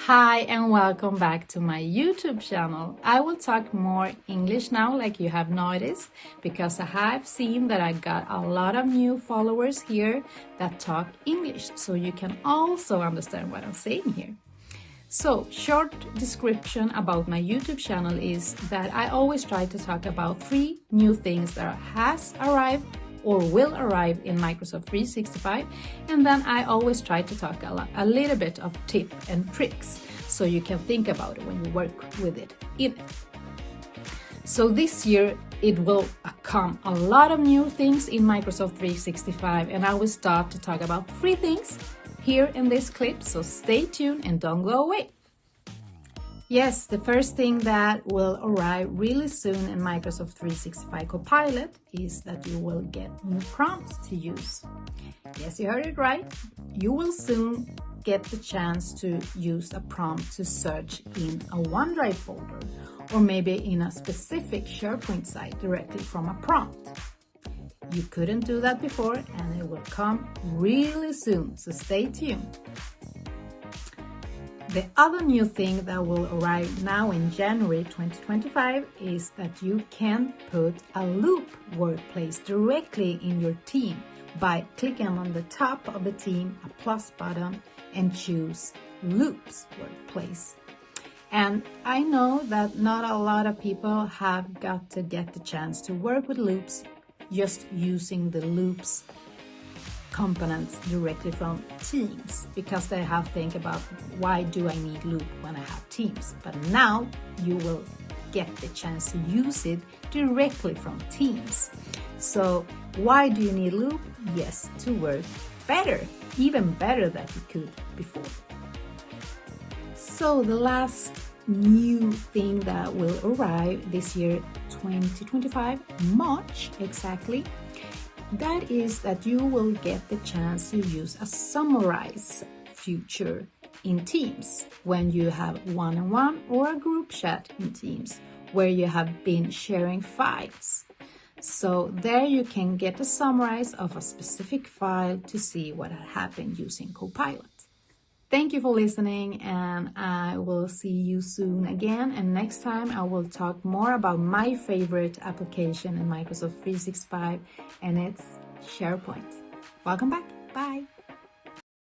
Hi and welcome back to my YouTube channel. I will talk more English now, like you have noticed, because I have seen that I got a lot of new followers here that talk English, so you can also understand what I'm saying here. So, short description about my YouTube channel is that I always try to talk about 3 new things that has arrived or will arrive in Microsoft 365, and then I always try to talk a little bit of tips and tricks so you can think about it when you work with it in it. So this year it will come a lot of new things in Microsoft 365, and I will start to talk about 3 things here in this clip, so stay tuned and don't go away. Yes, the first thing that will arrive really soon in Microsoft 365 Copilot is that you will get new prompts to use. Yes, you heard it right. You will soon get the chance to use a prompt to search in a OneDrive folder or maybe in a specific SharePoint site directly from a prompt. You couldn't do that before, and it will come really soon, so stay tuned. The other new thing that will arrive now in January 2025 is that you can put a loop workplace directly in your team by clicking on the top of the team, a plus button, and choose Loops Workplace. And I know that not a lot of people have got to get the chance to work with loops just using the loops components directly from Teams, because they have to think about, why do I need loop when I have Teams? But now you will get the chance to use it directly from Teams. So why do you need loop? Yes, to work better, even better than you could before. So the last new thing that will arrive this year, 2025, March exactly, that is that you will get the chance to use a summarize feature in Teams when you have one-on-one or a group chat in Teams where you have been sharing files. So there you can get a summarize of a specific file to see what had happened using Copilot. Thank you for listening, and I will see you soon again. And next time I will talk more about my favorite application in Microsoft 365, and it's SharePoint. Welcome back. Bye.